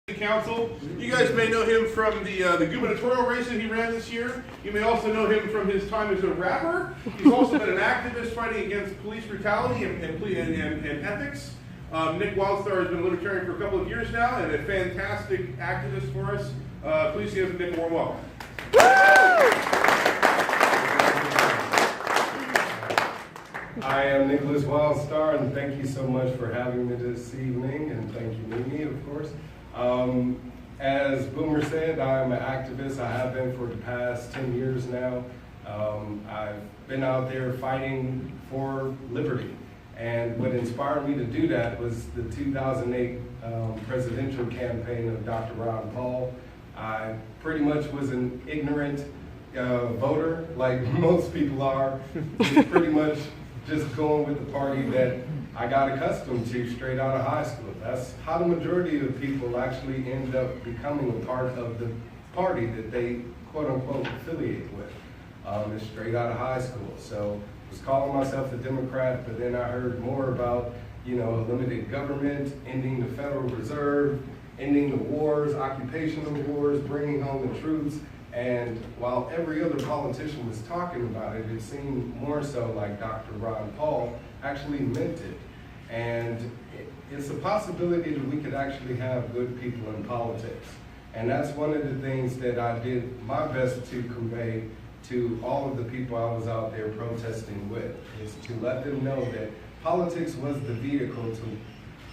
City Council. You guys may know him from the gubernatorial race that he ran this year. You may also know him from his time as a rapper. He's also been an activist fighting against police brutality and ethics. Nick Wildstar has been a Libertarian for a couple of years now and a fantastic activist for us. Please give Nick a warm welcome. I am Nickolas Wildstar, and thank you so much for having me this evening, and thank you, Mimi, of course. As Boomer said, I'm an activist. I have been for the past 10 years now. I've been out there fighting for liberty, and what inspired me to do that was the 2008 presidential campaign of Dr. Ron Paul. I pretty much was an ignorant voter, like most people are, pretty much just going with the party that I got accustomed to straight out of high school. That's how the majority of people actually end up becoming a part of the party that they quote unquote affiliate with. It's straight out of high school. So I was calling myself a Democrat, but then I heard more about, you know, limited government, ending the Federal Reserve, ending the wars, occupational wars, bringing home the troops. And while every other politician was talking about it, it seemed more so like Dr. Ron Paul actually meant it. And it's a possibility that we could actually have good people in politics. And that's one of the things that I did my best to convey to all of the people I was out there protesting with, is to let them know that politics was the vehicle to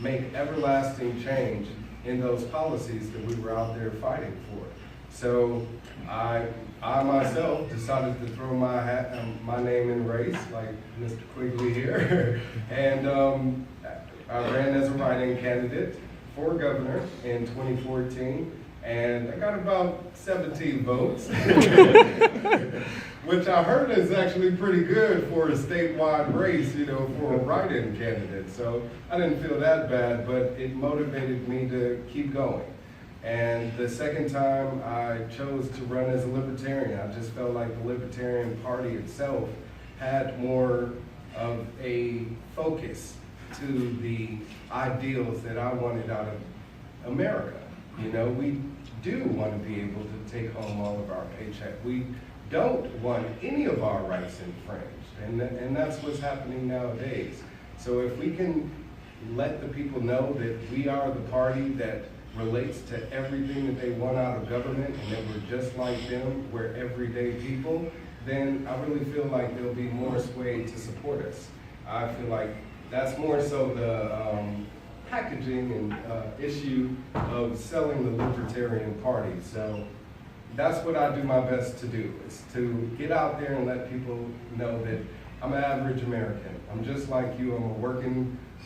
make everlasting change in those policies that we were out there fighting for. So I myself decided to throw my hat, my name in the race, like Mr. Quigley here, and I ran as a write-in candidate for governor in 2014, and I got about 17 votes, which I heard is actually pretty good for a statewide race, you know, for a write-in candidate. So I didn't feel that bad, but it motivated me to keep going. And the second time I chose to run as a Libertarian, I just felt like the Libertarian Party itself had more of a focus to the ideals that I wanted out of America. You know, we do want to be able to take home all of our paycheck. We don't want any of our rights infringed, and that's what's happening nowadays. So if we can let the people know that we are the party that relates to everything that they want out of government, and that we're just like them, we're everyday people, then I really feel like there'll be more sway to support us. I feel like that's more so the packaging and issue of selling the Libertarian Party. So that's what I do my best to do, is to get out there and let people know that I'm an average American. I'm just like you. I'm a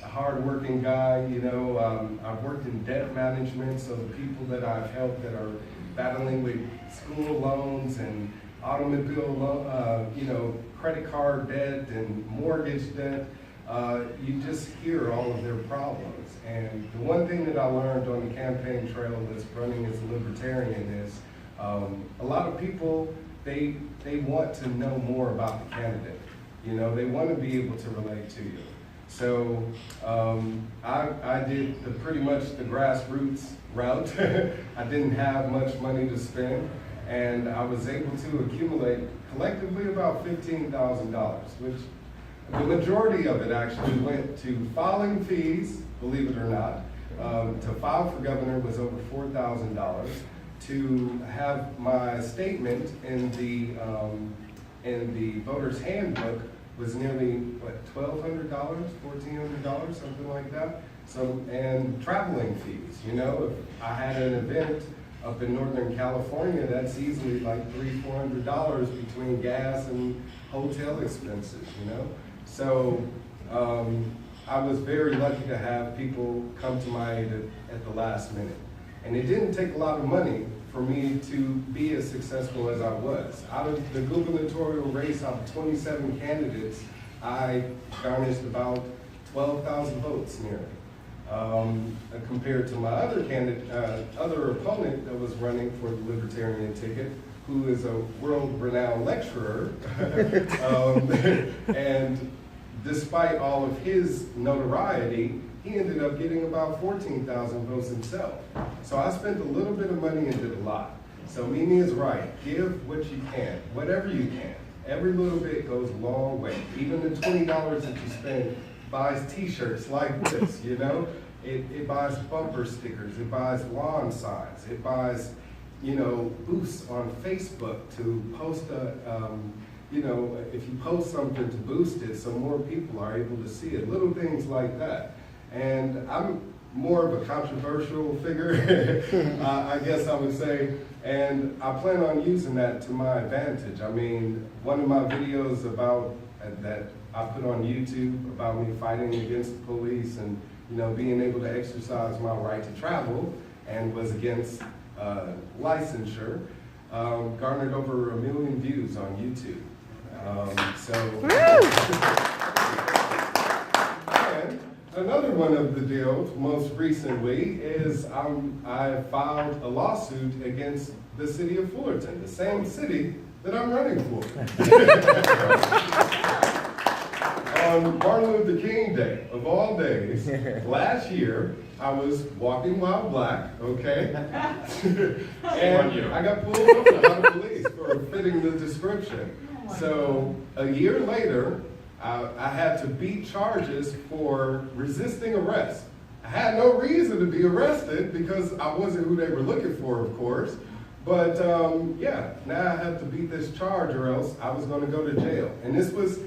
hard-working guy. You know, I've worked in debt management, so the people that I've helped that are battling with school loans and automobile, you know, credit card debt and mortgage debt, you just hear all of their problems. And the one thing that I learned on the campaign trail that's running as a Libertarian is a lot of people, they want to know more about the candidate. You know, they want to be able to relate to you. So I did pretty much the grassroots route. I didn't have much money to spend, and I was able to accumulate collectively about $15,000, which the majority of it actually went to filing fees, believe it or not. To file for governor was over $4,000. To have my statement in the voter's handbook was nearly, what, $1,200, $1,400, something like that. So, and traveling fees, you know, if I had an event up in Northern California, that's easily like $300, $400 between gas and hotel expenses, you know. So I was very lucky to have people come to my aid at the last minute. And it didn't take a lot of money for me to be as successful as I was. Out of the gubernatorial race, out of 27 candidates, I garnished about 12,000 votes nearly. Compared to my other candidate, other opponent that was running for the Libertarian ticket, who is a world-renowned lecturer, and despite all of his notoriety, he ended up getting about 14,000 votes himself. So I spent a little bit of money and did a lot. So Mimi is right. Give what you can, whatever you can. Every little bit goes a long way. Even the $20 that you spend buys t-shirts like this, you know? It buys bumper stickers, it buys lawn signs, it buys, you know, boosts on Facebook to post you know, if you post something to boost it so more people are able to see it, little things like that. And I'm more of a controversial figure, I guess I would say, and I plan on using that to my advantage. I mean, one of my videos about that I put on YouTube about me fighting against the police and, you know, being able to exercise my right to travel and was against licensure, garnered over 1 million views on YouTube. And another one of the deals, most recently, is I filed a lawsuit against the city of Fullerton, the same city that I'm running for. On Martin Luther King Day, of all days, last year, I was walking while black, okay? And I got pulled over by the police for fitting the description. So a year later, I had to beat charges for resisting arrest. I had no reason to be arrested because I wasn't who they were looking for, of course. But yeah, now I have to beat this charge or else I was gonna go to jail. And this was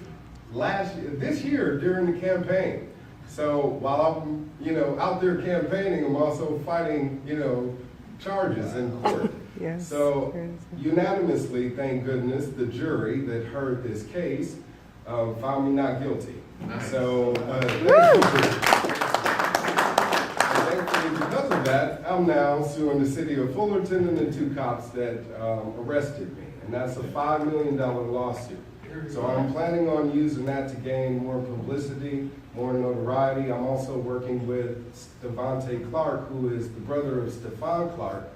this year during the campaign. So while I'm, you know, out there campaigning, I'm also fighting, you know, charges in court. Yes. So unanimously, thank goodness, the jury that heard this case found me not guilty. Nice. So thankfully, because of that, I'm now suing the city of Fullerton and the 2 cops that arrested me, and that's a $5 million lawsuit. So I'm planning on using that to gain more publicity, more notoriety. I'm also working with Devontae Clark, who is the brother of Stephon Clark,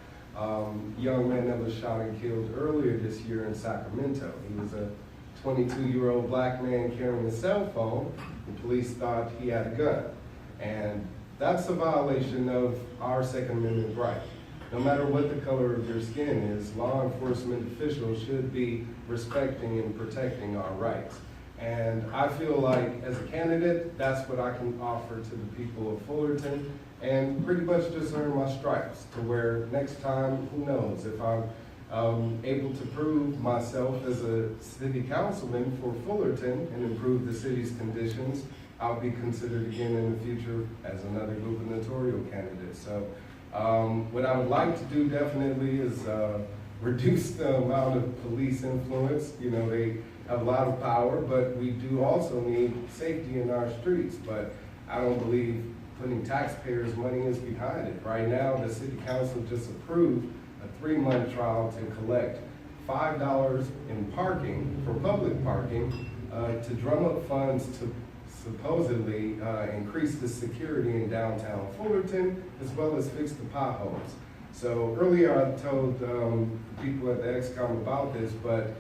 young man that was shot and killed earlier this year in Sacramento. He was a 22-year-old black man carrying a cell phone. The police thought he had a gun. And that's a violation of our Second Amendment right. No matter what the color of your skin is, law enforcement officials should be respecting and protecting our rights. And I feel like as a candidate, that's what I can offer to the people of Fullerton and pretty much just earn my stripes to where next time, who knows, if I'm able to prove myself as a city councilman for Fullerton and improve the city's conditions, I'll be considered again in the future as another gubernatorial candidate. So what I would like to do definitely is reduce the amount of police influence. You know, they have a lot of power, but we do also need safety in our streets. But I don't believe putting taxpayers' money is behind it. Right now, the city council just approved a 3-month trial to collect $5 in parking, for public parking, to drum up funds to supposedly increase the security in downtown Fullerton, as well as fix the potholes. So earlier I told people at the XCOM about this, but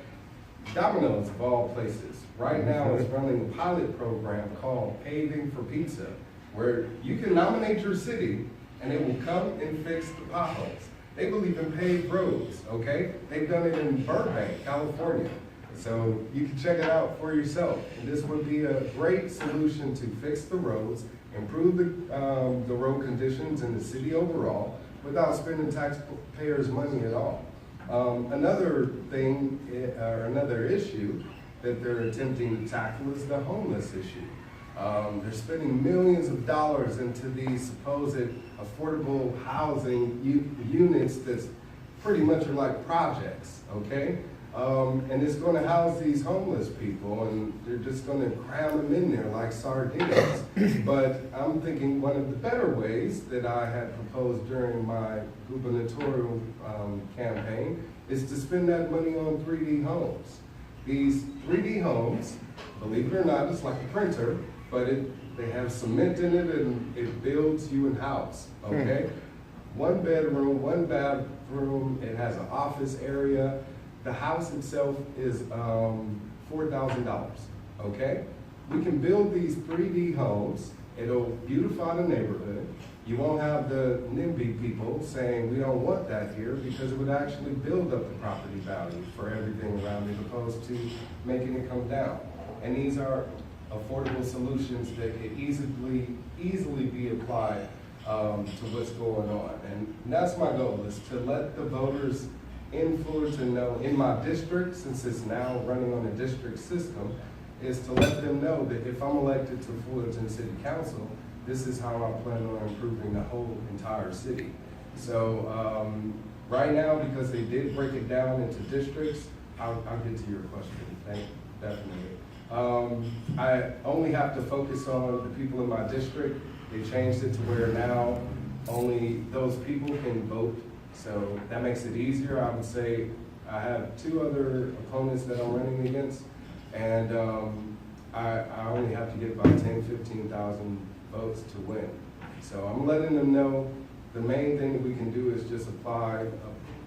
Domino's, of all places, right now is running a pilot program called Paving for Pizza, where you can nominate your city and it will come and fix the potholes. They believe in paved roads, okay? They've done it in Burbank, California. So you can check it out for yourself. And this would be a great solution to fix the roads, improve the road conditions in the city overall, without spending taxpayers' money at all. Another thing, or another issue that they're attempting to tackle is the homeless issue. They're spending millions of dollars into these supposed affordable housing units that's pretty much are like projects, okay? And it's going to house these homeless people, and they're just going to cram them in there like sardines. But I'm thinking one of the better ways that I had proposed during my gubernatorial campaign is to spend that money on 3D homes. These 3D homes, believe it or not, it's like a printer, but they have cement in it and it builds you a house, okay? 1 bedroom, 1 bathroom, it has an office area. The house itself is $4,000, okay? We can build these 3D homes It'll beautify the neighborhood. You won't have the NIMBY people saying we don't want that here, because it would actually build up the property value for everything around it, opposed to making it come down. And these are affordable solutions that can easily be applied to what's going on. And that's my goal, is to let the voters in Fullerton know, in my district, since it's now running on a district system, is to let them know that if I'm elected to Fullerton City Council, this is how I plan on improving the whole entire city. So right now, because they did break it down into districts, I'll get to your question, definitely. I only have to focus on the people in my district. They changed it to where now only those people can vote. So that makes it easier. I would say I have 2 other opponents that I'm running against, and I only have to get about 15,000 votes to win. So I'm letting them know the main thing that we can do is just apply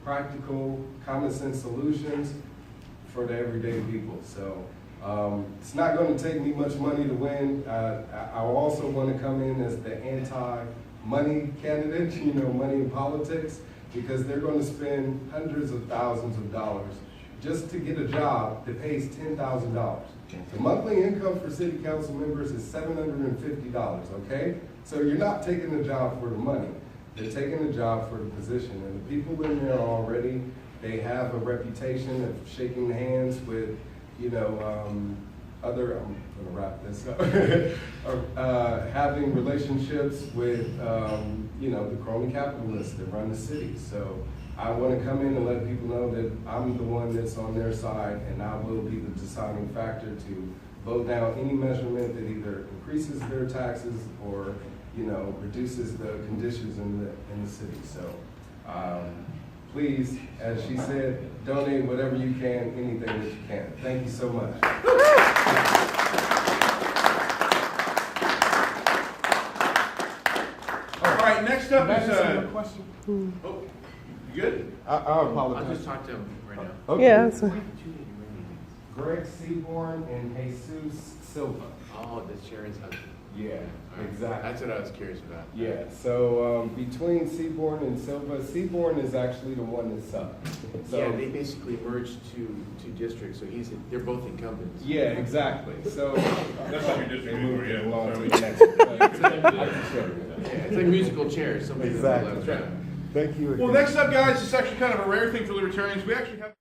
practical, common sense solutions for the everyday people. So it's not going to take me much money to win. I also want to come in as the anti-money candidate, money in politics, because they're going to spend hundreds of thousands of dollars just to get a job that pays $10,000. The monthly income for city council members is $750, okay? So you're not taking the job for the money. They're taking the job for the position. And the people in there already, they have a reputation of shaking hands with, other, I'm gonna wrap this up, having relationships with, the crony capitalists that run the city. So I want to come in and let people know that I'm the one that's on their side, and I will be the deciding factor to vote down any measurement that either increases their taxes or, reduces the conditions in the city. So please, as she said, donate whatever you can, anything that you can. Thank you so much. All right, next up is question. oh, you good? I apologize. I'll just talk to him right now. Okay. Yeah. So, Greg Seaborn and Jesus Silva. Oh, that's Sharon's husband. Yeah, All right. exactly. That's what I was curious about. Yeah, so between Seaborn and Silva, Seaborn is actually the one that's up. So, Yeah, they basically merged two districts, so they're both incumbents. yeah, exactly. So That's not your district they moved anymore, it yeah. along to Sorry. the next one. I can show you. Yeah, it's like musical chairs. Somebody Exactly. left. Thank you. Well, again. next up, guys, it's actually kind of a rare thing for libertarians. We actually have